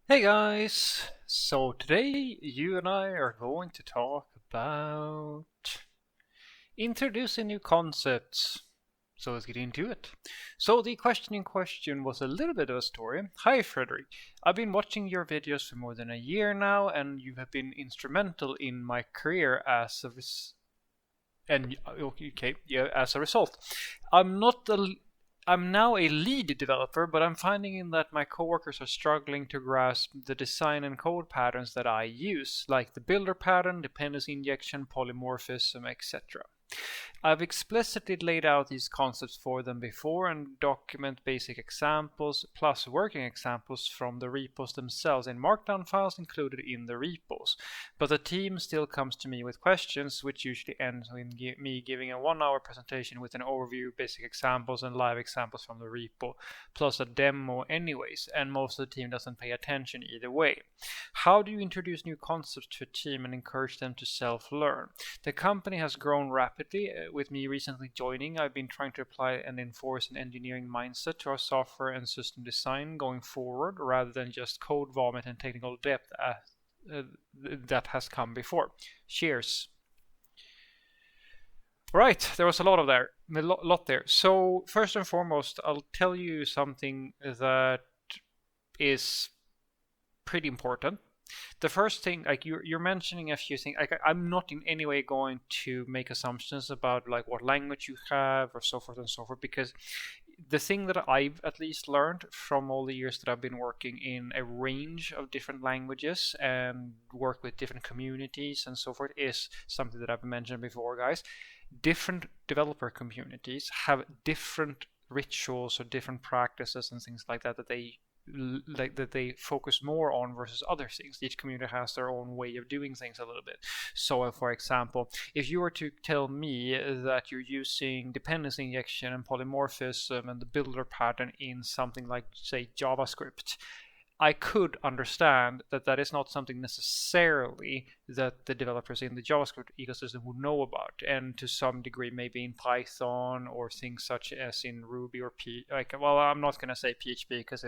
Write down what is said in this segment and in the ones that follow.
Hey guys! So today you and I are going to talk about introducing new concepts. So let's get into it. So the question in question was a little bit of a story. Hi Frederick, I've been watching your videos for more than a year now, and you have been instrumental in my career as a as a result. I'm not a I'm now a lead developer, but I'm finding that my coworkers are struggling to grasp the design and code patterns that I use, like the builder pattern, dependency injection, polymorphism, etc. I've explicitly laid out these concepts for them before and document basic examples plus working examples from the repos themselves in markdown files included in the repos. But the team still comes to me with questions, which usually ends in me giving a 1 hour presentation with an overview, basic examples, and live examples from the repo, plus a demo anyways, and most of the team doesn't pay attention either way. How do you introduce new concepts to a team and encourage them to self-learn? The company has grown rapidly. With me recently joining, I've been trying to apply and enforce an engineering mindset to our software and system design going forward, rather than just code vomit and technical depth that has come before. Cheers. Right, there was a lot there. So first and foremost, I'll tell you something that is pretty important. The first thing, like you're mentioning a few things, like I'm not in any way going to make assumptions about like what language you have or so forth and so forth, because the thing that I've at least learned from all the years that I've been working in a range of different languages and work with different communities and so forth is something that I've mentioned before, guys. Different developer communities have different rituals or different practices and things like that that they focus more on versus other things. Each community has their own way of doing things a little bit. So, for example, if you were to tell me that you're using dependency injection and polymorphism and the builder pattern in something like, say, JavaScript, I could understand that that is not something necessarily that the developers in the JavaScript ecosystem would know about, and to some degree maybe in Python or things such as in Ruby or well, I'm not going to say PHP because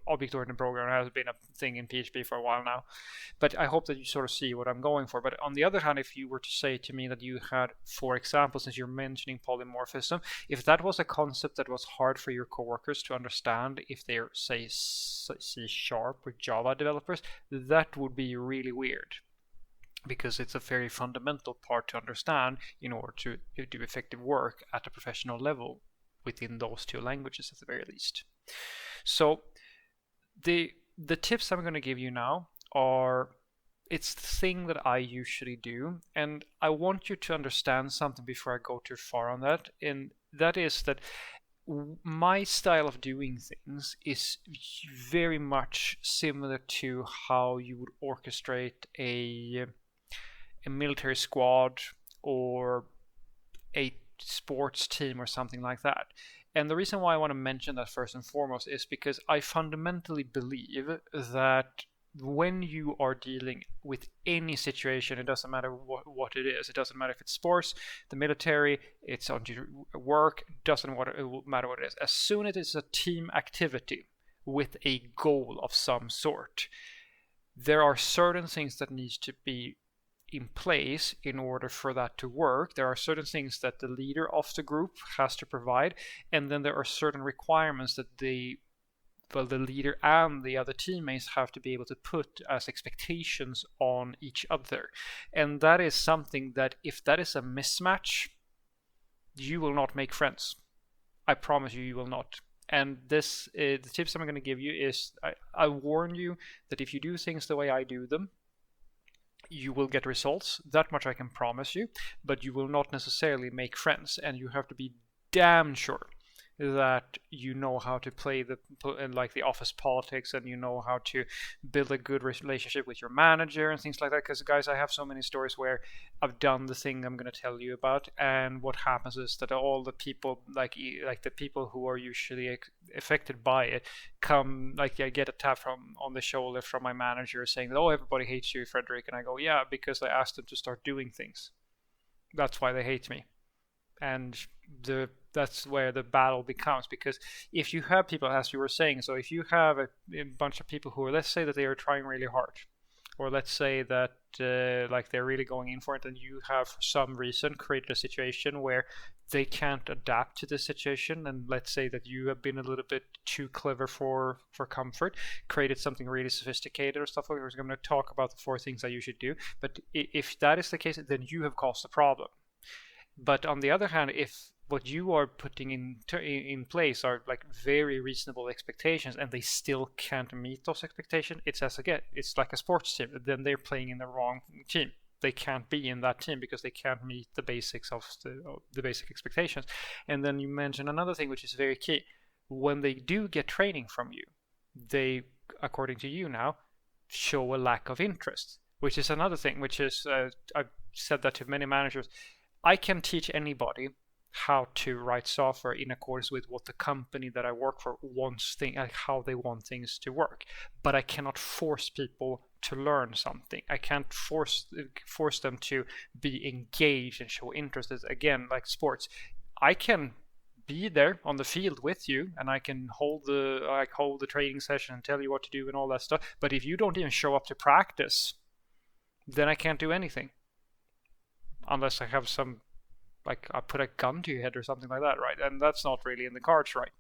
object-oriented programming has been a thing in PHP for a while now, but I hope that you sort of see what I'm going for. But on the other hand, if you were to say to me that you had, for example, since you're mentioning polymorphism, if that was a concept that was hard for your coworkers to understand, if they're, say, C Sharp or Java developers, that would be really weird, because it's a very fundamental part to understand in order to do effective work at a professional level within those two languages at the very least. So the tips I'm going to give you now are, it's the thing that I usually do, and I want you to understand something before I go too far on that, and that is that my style of doing things is very much similar to how you would orchestrate a military squad or a sports team or something like that. And the reason why I want to mention that first and foremost is because I fundamentally believe that when you are dealing with any situation, it doesn't matter what it is. It doesn't matter if it's sports, the military, it's on work, doesn't matter what it is. As soon as it's a team activity with a goal of some sort, there are certain things that needs to be in place in order for that to work. There are certain things that the leader of the group has to provide, and then there are certain requirements that the leader and the other teammates have to be able to put as expectations on each other. And that is something that, if that is a mismatch, you will not make friends. I promise you, you will not. And the tips I'm going to give you is, I warn you that if you do things the way I do them, you will get results. That much I can promise you, but you will not necessarily make friends, and you have to be damn sure that you know how to play like the office politics, and you know how to build a good relationship with your manager and things like that. Because guys, I have so many stories where I've done the thing I'm going to tell you about, and what happens is that all the people, like the people who are usually affected by it, come, like, I get a tap from on the shoulder from my manager saying, "Oh, everybody hates you, Frederick," and I go, "Yeah, because I asked them to start doing things. That's why they hate me." and that's where the battle becomes. Because if you have people, as you were saying, so if you have a bunch of people who are, let's say that they are trying really hard, or let's say that like they're really going in for it, and you have for some reason created a situation where they can't adapt to the situation, and let's say that you have been a little bit too clever for comfort, created something really sophisticated or stuff like that. We're going to talk about the 4 things that you should do, but if that is the case, then you have caused a problem. But on the other hand, if what you are putting in place are like very reasonable expectations, and they still can't meet those expectations, it's like a sports team. Then they're playing in the wrong team. They can't be in that team because they can't meet the basics of the basic expectations. And then you mentioned another thing which is very key. When they do get training from you, they, according to you now, show a lack of interest, which is another thing, which is I've said that to many managers. I can teach anybody how to write software in accordance with what the company that I work for wants how they want things to work. But I cannot force people to learn something. I can't force them to be engaged and show interest. Again, like sports, I can be there on the field with you, and I can hold the training session and tell you what to do and all that stuff. But if you don't even show up to practice, then I can't do anything. Unless I have some, like I put a gun to your head or something like that, right? And that's not really in the cards, right?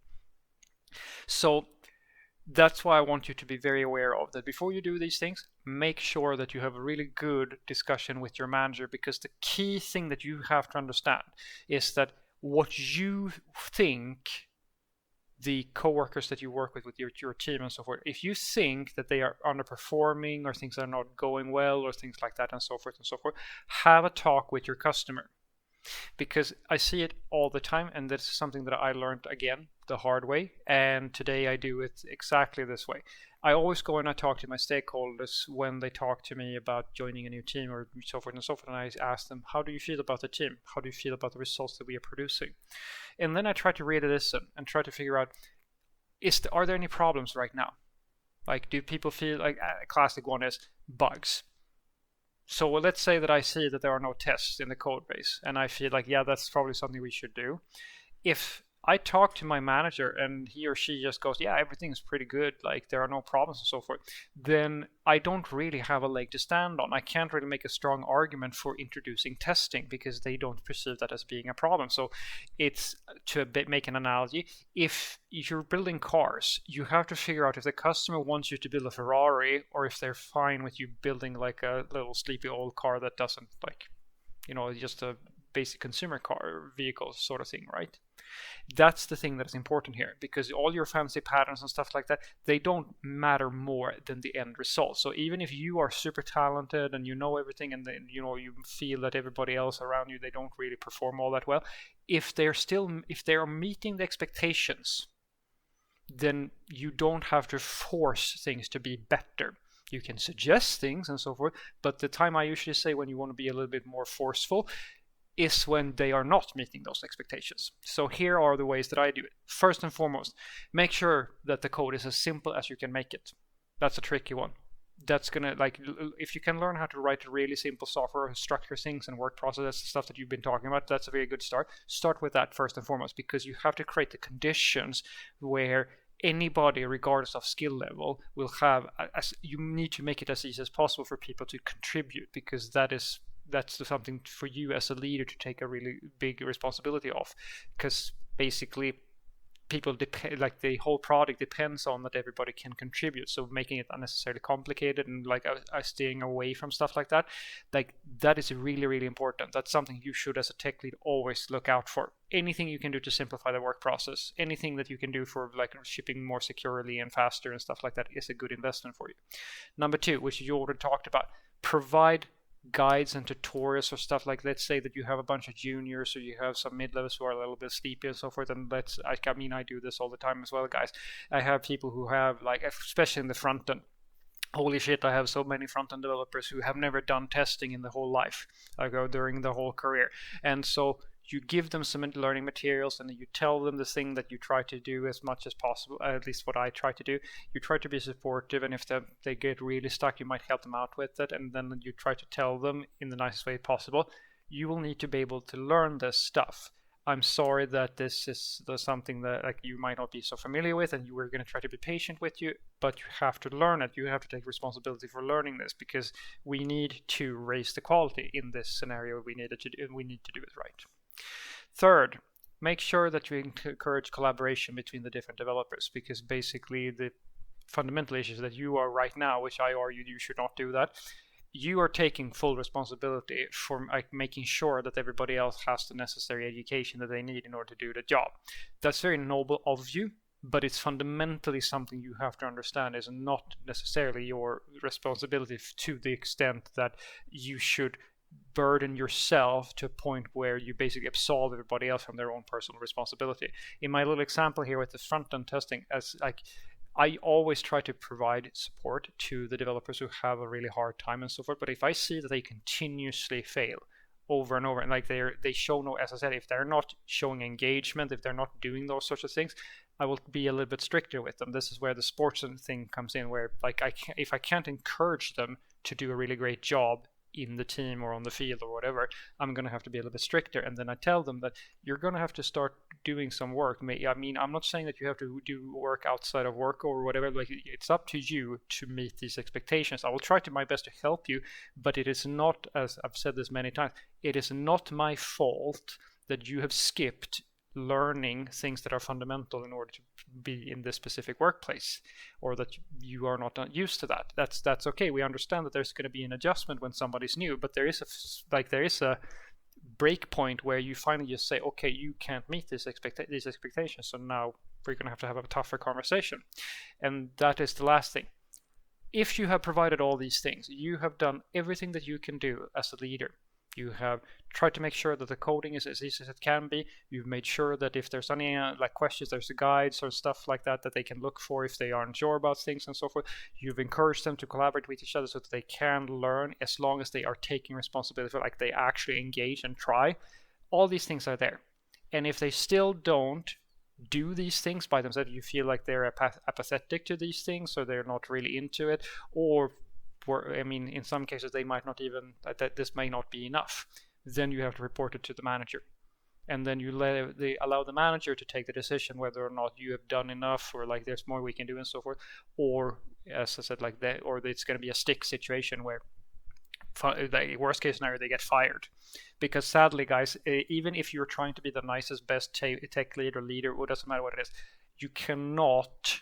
So that's why I want you to be very aware of that. Before you do these things, make sure that you have a really good discussion with your manager, because the key thing that you have to understand is that what you think the coworkers that you work with your team and so forth, if you think that they are underperforming or things are not going well or things like that and so forth, have a talk with your customer. Because I see it all the time, and this is something that I learned again the hard way, and today I do it exactly this way. I always go and I talk to my stakeholders when they talk to me about joining a new team or so forth, and I ask them, how do you feel about the team? How do you feel about the results that we are producing? And then I try to really listen and try to figure out, are there any problems right now? Like, do people feel like a classic one is bugs? So let's say that I see that there are no tests in the code base, and I feel like, yeah, that's probably something we should do. If I talk to my manager and he or she just goes, yeah, everything's pretty good, like there are no problems and so forth, then I don't really have a leg to stand on. I can't really make a strong argument for introducing testing because they don't perceive that as being a problem. So it's, to make an analogy, if you're building cars, you have to figure out if the customer wants you to build a Ferrari or if they're fine with you building like a little sleepy old car that doesn't, like, just a basic consumer car vehicle sort of thing, right? That's the thing that is important here, because all your fancy patterns and stuff like that, they don't matter more than the end result. So even if you are super talented and you know everything, and then you feel that everybody else around you, they don't really perform all that well, if they are meeting the expectations, then you don't have to force things to be better. You can suggest things and so forth, but the time I usually say when you want to be a little bit more forceful is when they are not meeting those expectations. So here are the ways that I do it. First and foremost, make sure that the code is as simple as you can make it. That's a tricky one. That's gonna, like, if you can learn how to write really simple software, structure things and work processes, stuff that you've been talking about, that's a very good start. Start with that first and foremost, because you have to create the conditions where anybody, regardless of skill level, will have, you need to make it as easy as possible for people to contribute, because that's something for you as a leader to take a really big responsibility of, because basically people like the whole product depends on that everybody can contribute. So making it unnecessarily complicated and like staying away from stuff like that is really, really important. That's something you should, as a tech lead, always look out for. Anything you can do to simplify the work process, anything that you can do for like shipping more securely and faster and stuff like that, is a good investment for you. Number 2, which you already talked about, provide guides and tutorials or stuff. Like, let's say that you have a bunch of juniors, or you have some mid-levels who are a little bit sleepy and so forth, and I do this all the time as well, guys. I have people who have, like, especially in the front end, holy shit, I have so many front-end developers who have never done testing in the whole life, during the whole career. And so you give them some learning materials, and you tell them the thing that you try to do as much as possible, at least what I try to do. You try to be supportive, and if they get really stuck, you might help them out with it, and then you try to tell them in the nicest way possible, you will need to be able to learn this stuff. I'm sorry that this is something that like you might not be so familiar with, and we're going to try to be patient with you, but you have to learn it. You have to take responsibility for learning this, because we need to raise the quality in this scenario. We need to do it right. Third, make sure that you encourage collaboration between the different developers, because basically the fundamental issues that you are right now, which I argue you should not do that, you are taking full responsibility for like making sure that everybody else has the necessary education that they need in order to do the job. That's very noble of you, but it's fundamentally something you have to understand is not necessarily your responsibility to the extent that you should burden yourself to a point where you basically absolve everybody else from their own personal responsibility. In my little example here with the front-end testing, as like I always try to provide support to the developers who have a really hard time and so forth. But if I see that they continuously fail over and over, and like they show no, as I said, if they're not showing engagement, if they're not doing those sorts of things, I will be a little bit stricter with them. This is where the sports thing comes in, where like if I can't encourage them to do a really great job in the team or on the field or whatever, I'm going to have to be a little bit stricter. And then I tell them that you're going to have to start doing some work. I mean, I'm not saying that you have to do work outside of work or whatever. Like, it's up to you to meet these expectations. I will try to my best to help you, but it is not, as I've said this many times, it is not my fault that you have skipped learning things that are fundamental in order to be in this specific workplace, or that you are not used to that. That's okay. We understand that there's going to be an adjustment when somebody's new, but there is a break point where you finally just say, okay, you can't meet these expectations, so now we're going to have a tougher conversation. And that is the last thing. If you have provided all these things, you have done everything that you can do as a leader. You have tried to make sure that the coding is as easy as it can be. You've made sure that if there's any like questions, there's guides or stuff like that that they can look for if they aren't sure about things and so forth. You've encouraged them to collaborate with each other so that they can learn, as long as they are taking responsibility for, like, they actually engage and try. All these things are there. And if they still don't do these things by themselves, you feel like they're apathetic to these things, or they're not really into it, or I mean, in some cases they might not even, that this may not be enough, then you have to report it to the manager, and then you allow the manager to take the decision whether or not you have done enough, or like there's more we can do and so forth, or as I said, like that, or it's going to be a stick situation where the worst case scenario they get fired. Because sadly, guys, even if you're trying to be the nicest, best tech leader, it doesn't matter what it is, you cannot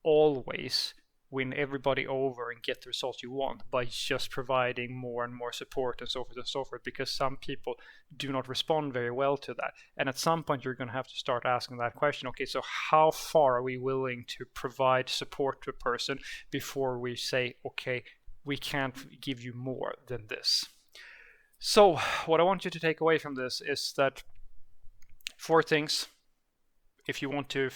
always win everybody over and get the results you want by just providing more and more support and so forth, because some people do not respond very well to that. And at some point you're going to have to start asking that question. Okay, so how far are we willing to provide support to a person before we say, okay, we can't give you more than this? So what I want you to take away from this is that 4 things. If you want to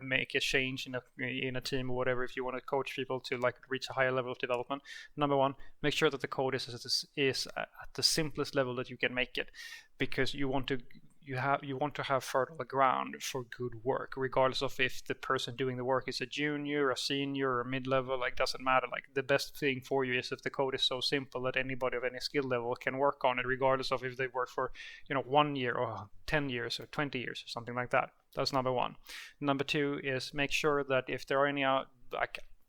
make a change in a team or whatever, if you want to coach people to like reach a higher level of development, number 1, make sure that the code is at the simplest level that you can make it, because you want to have fertile ground for good work, regardless of if the person doing the work is a junior, a senior, or a mid-level. Like, doesn't matter. Like, the best thing for you is if the code is so simple that anybody of any skill level can work on it, regardless of if they work for 1 year or 10 years or 20 years or something like that. That's number 1. Number 2 is make sure that if there are any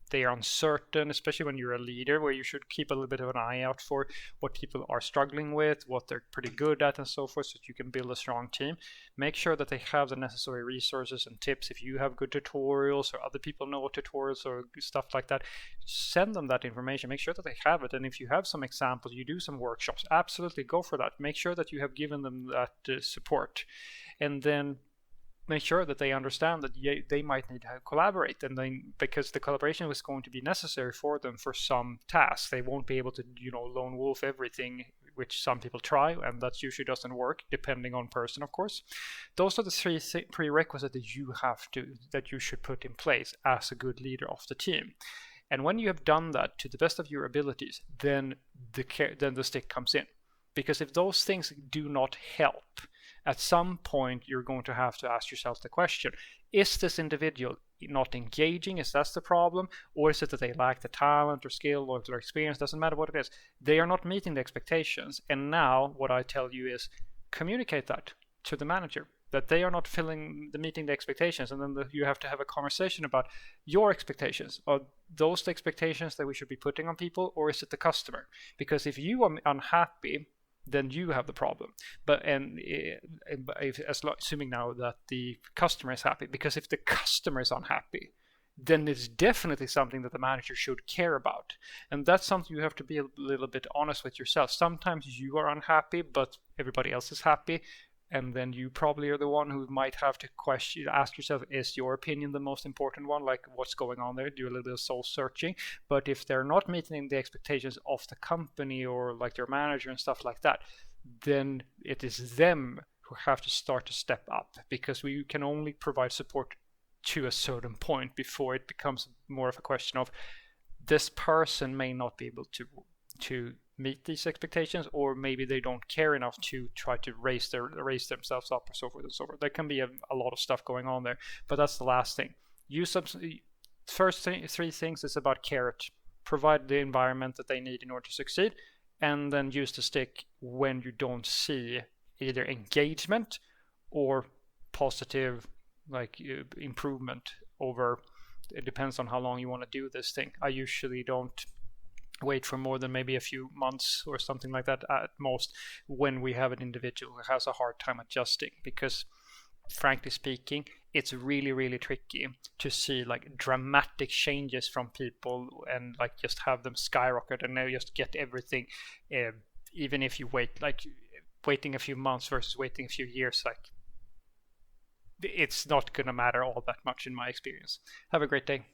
they are uncertain, especially when you're a leader, where you should keep a little bit of an eye out for what people are struggling with, what they're pretty good at and so forth, so that you can build a strong team. Make sure that they have the necessary resources and tips. If you have good tutorials, or other people know tutorials or stuff like that, send them that information. Make sure that they have it. And if you have some examples, you do some workshops, absolutely go for that. Make sure that you have given them that support. And then make sure that they understand that they might need to collaborate, and then because the collaboration is going to be necessary for them for some tasks. They won't be able to lone wolf everything, which some people try, and that usually doesn't work, depending on person, of course. Those are the 3 prerequisites that you should put in place as a good leader of the team. And when you have done that to the best of your abilities, then the stick comes in. Because if those things do not help, at some point you're going to have to ask yourself the question, is this individual not engaging? Is that the problem? Or is it that they lack the talent or skill or their experience? Doesn't matter what it is. They are not meeting the expectations. And now what I tell you is communicate that to the manager. that they are not meeting the expectations, and then you have to have a conversation about your expectations. Are those the expectations that we should be putting on people, or is it the customer? Because if you are unhappy, then you have the problem. But assuming now that the customer is happy, because if the customer is unhappy, then it's definitely something that the manager should care about. And that's something you have to be a little bit honest with yourself. Sometimes you are unhappy, but everybody else is happy. And then you probably are the one who might have to ask yourself, is your opinion the most important one? Like, what's going on there? Do a little bit of soul searching. But if they're not meeting the expectations of the company or like their manager and stuff like that, then it is them who have to start to step up, because we can only provide support to a certain point before it becomes more of a question of this person may not be able to meet these expectations, or maybe they don't care enough to try to raise themselves up, or so forth and so forth. There can be a lot of stuff going on there, but that's the last thing. Three things is about carrot. Provide the environment that they need in order to succeed, and then use the stick when you don't see either engagement or positive improvement over. It depends on how long you want to do this thing. I usually don't wait for more than maybe a few months or something like that at most when we have an individual who has a hard time adjusting, because frankly speaking, it's really, really tricky to see like dramatic changes from people and like just have them skyrocket and now just get everything, even if you waiting a few months versus waiting a few years, like it's not gonna matter all that much in my experience. Have a great day.